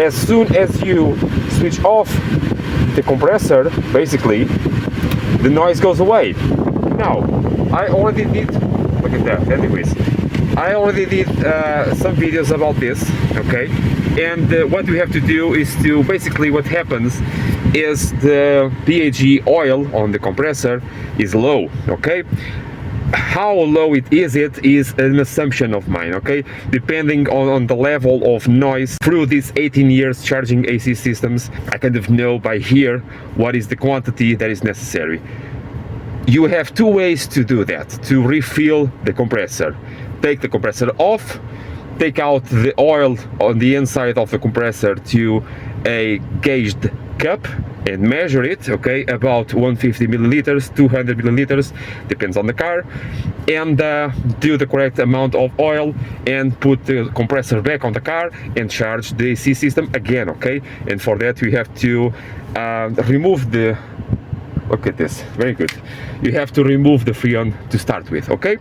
As soon as you switch off the compressor, basically, the noise goes away. Now, I already did, look at that, anyways. I already did some videos about this, okay? And what we have to do is to, basically what happens is the PAG oil on the compressor is low, okay? How low it is an assumption of mine, okay? Depending on the level of noise through these 18 years charging AC systems, I kind of know by here what is the quantity that is necessary. You have two ways to do that, to refill the compressor. Take the compressor off, take out the oil on the inside of the compressor to a gauged cup and measure it, okay, about 150 milliliters, 200 milliliters, depends on the car, and do the correct amount of oil and put the compressor back on the car and charge the AC system again, okay? And for that we have to remove the, look at this, very good. You have to remove the Freon to start with, okay?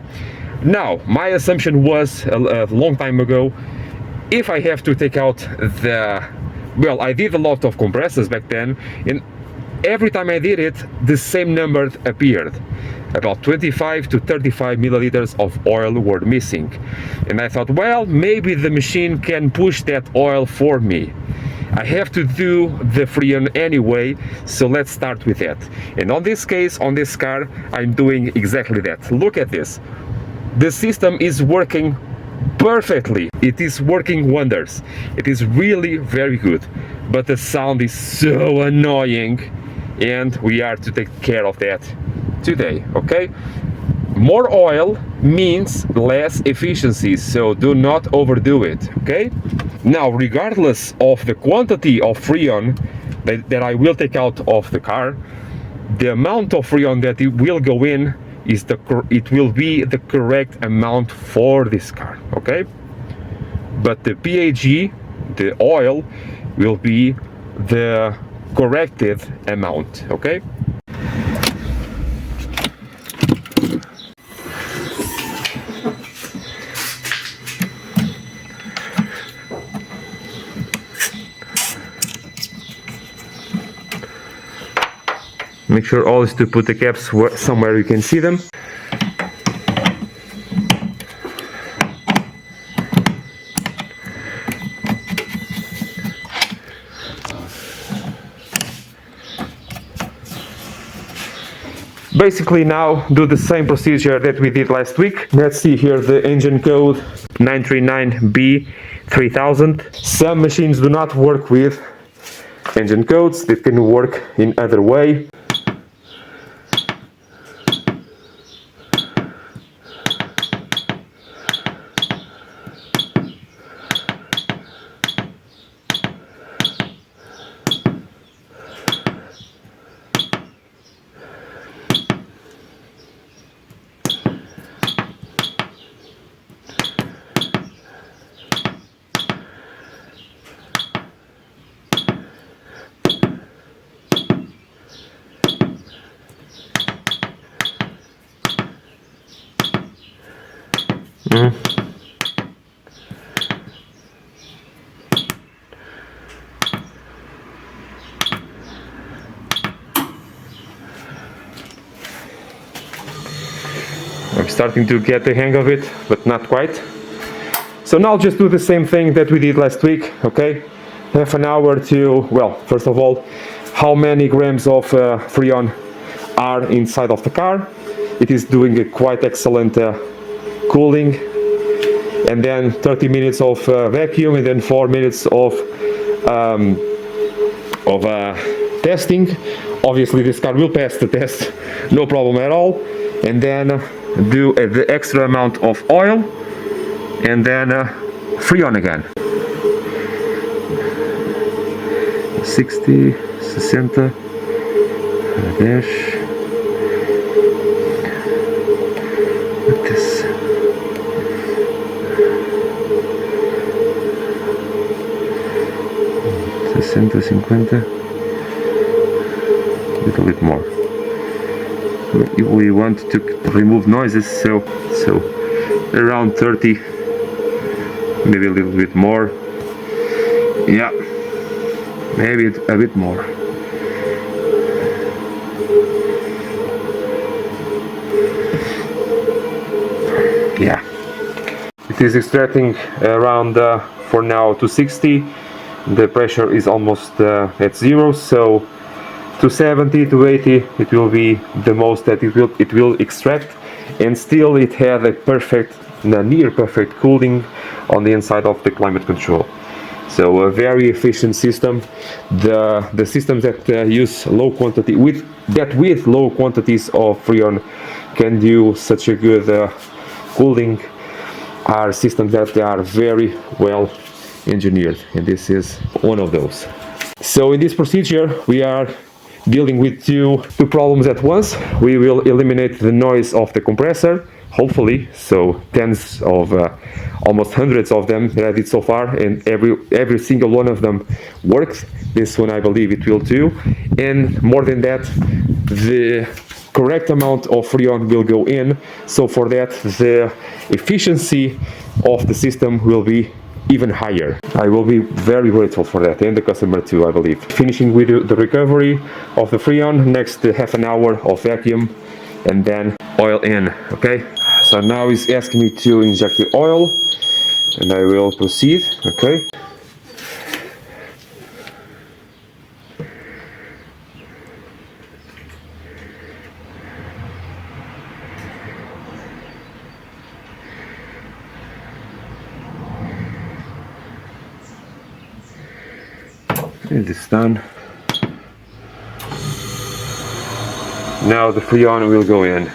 Now, my assumption was a long time ago, if I have to take out the, well, I did a lot of compressors back then, and every time I did it, the same number appeared. About 25 to 35 milliliters of oil were missing. And I thought, well, maybe the machine can push that oil for me. I have to do the Freon anyway, so let's start with that. And on this case, on this car, I'm doing exactly that. Look at this. The system is working perfectly. It is working wonders. It is really very good, but the sound is so annoying, and we are to take care of that today, okay? More oil means less efficiency, so do not overdo it, okay? Now, regardless of the quantity of Freon that I will take out of the car, the amount of Freon that it will go in is it will be the correct amount for this car, okay? But the PAG, the oil, will be the corrected amount, okay? Make sure always to put the caps somewhere you can see them. Basically now do the same procedure that we did last week. Let's see here the engine code 939B3000. Some machines do not work with engine codes, they can work in other way. I'm starting to get the hang of it, but not quite. So now just do the same thing that we did last week, okay? Half an hour to, well, first of all, how many grams of Freon are inside of the car. It is doing a quite excellent cooling, and then 30 minutes of vacuum, and then 4 minutes of testing. Obviously this car will pass the test, no problem at all. And then do the extra amount of oil, and then Freon again. 60, 60, dash. Look at this. 60, 50. A little bit more. We want to remove noises, so around 30, maybe a little bit more. Yeah, maybe a bit more. Yeah, it is extracting around for now 260. The pressure is almost at zero, so 270 to 80 it will be the most that it will extract, and still it has a perfect, near perfect cooling on the inside of the climate control. So a very efficient system. The systems that use low quantity with low quantities of Freon can do such a good cooling are systems that are very well engineered, and this is one of those. So in this procedure we are dealing with two problems at once. We will eliminate the noise of the compressor, hopefully, so tens of almost hundreds of them that I did so far, and every single one of them works. This one I believe it will too, and more than that, the correct amount of Freon will go in, so for that the efficiency of the system will be even higher. I will be very grateful for that, and the customer too, I believe. Finishing with the recovery of the Freon, next half an hour of vacuum and then oil in. Okay, so now he's asking me to inject the oil and I will proceed. Okay, it is done. Now the Freon will go in.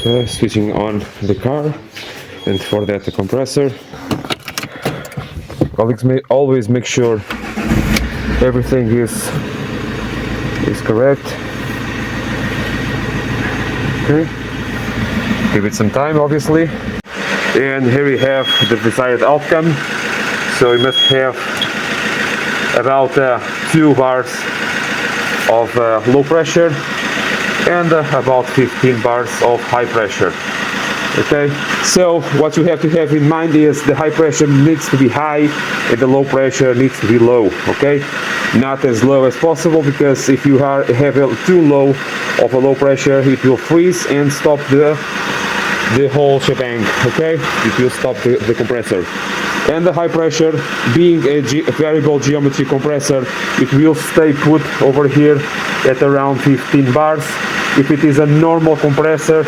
Okay, switching on the car, and for that the compressor. Colleagues may always make sure everything is correct. Okay, give it some time obviously, and here we have the desired outcome. So we must have about 2 bars of low pressure and about 15 bars of high pressure. Okay, so what you have to have in mind is the high pressure needs to be high and the low pressure needs to be low. Okay, not as low as possible, because if you have too low of a low pressure, it will freeze and stop the whole shebang. Okay, it will stop the compressor. And the high pressure, being a variable geometry compressor, it will stay put over here at around 15 bars. If it is a normal compressor,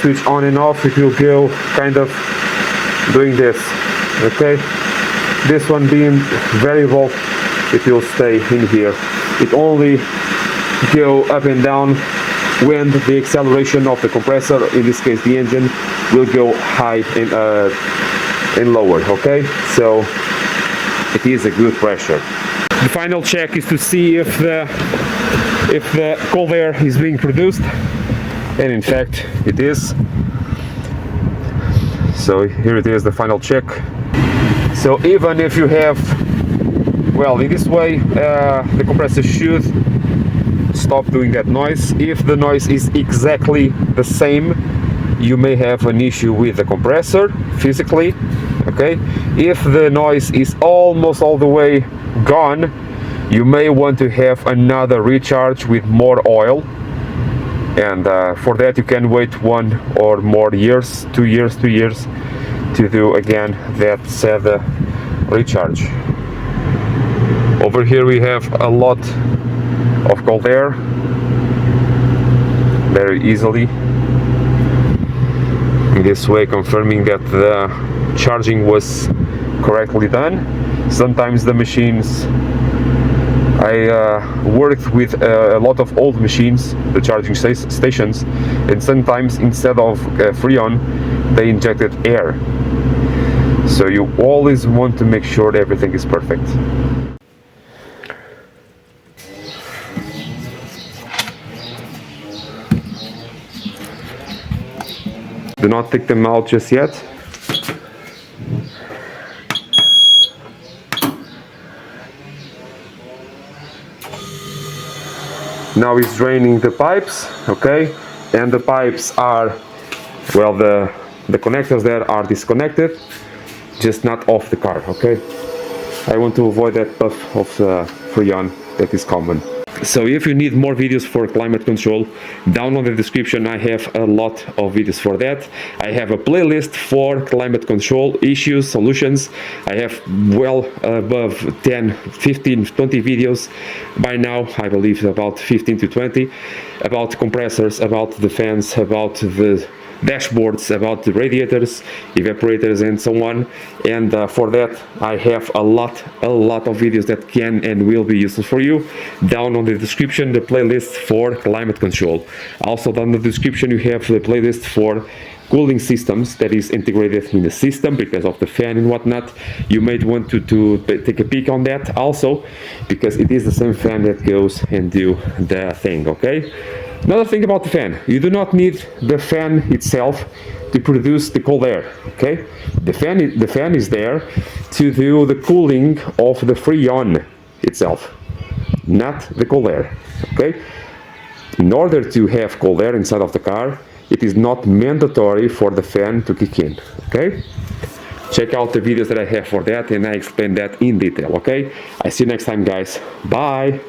switch on and off, it will go kind of doing this. Okay, this one being variable, it will stay in here. It only go up and down when the acceleration of the compressor, in this case the engine, will go high and lower. Okay, so it is a good pressure. The final check is to see if the cold air is being produced, and in fact it is. So here it is, the final check. So even if you have, well, in this way the compressor should stop doing that noise. If the noise is exactly the same, you may have an issue with the compressor physically. Okay, if the noise is almost all the way gone, you may want to have another recharge with more oil, and for that you can wait 1 or more years, 2 years to do again that said recharge. Over here we have a lot of cold air, very easily, in this way confirming that the charging was correctly done. Sometimes the machines, I worked with a lot of old machines, the charging stations, and sometimes instead of Freon they injected air. So you always want to make sure that everything is perfect. Do not take them out just yet. Now it's draining the pipes, okay? And the pipes are, well, the connectors there are disconnected, just not off the car, okay? I want to avoid that puff of freon that is common. So if you need more videos for climate control, down on the description I have a lot of videos for that. I have a playlist for climate control issues, solutions. I have well above 10, 15, 20 videos by now, I believe about 15 to 20, about compressors, about the fans, about the dashboards, about the radiators, evaporators and so on. And for that I have a lot of videos that can and will be useful for you. Down on the description the playlist for climate control. Also down in the description you have the playlist for cooling systems that is integrated in the system because of the fan and whatnot. You might want to take a peek on that also, because it is the same fan that goes and do the thing, okay? Another thing about the fan, you do not need the fan itself to produce the cold air, okay? The fan is there to do the cooling of the freon itself, not the cold air, okay? In order to have cold air inside of the car, it is not mandatory for the fan to kick in, okay? Check out the videos that I have for that and I explain that in detail, okay? I see you next time, guys. Bye!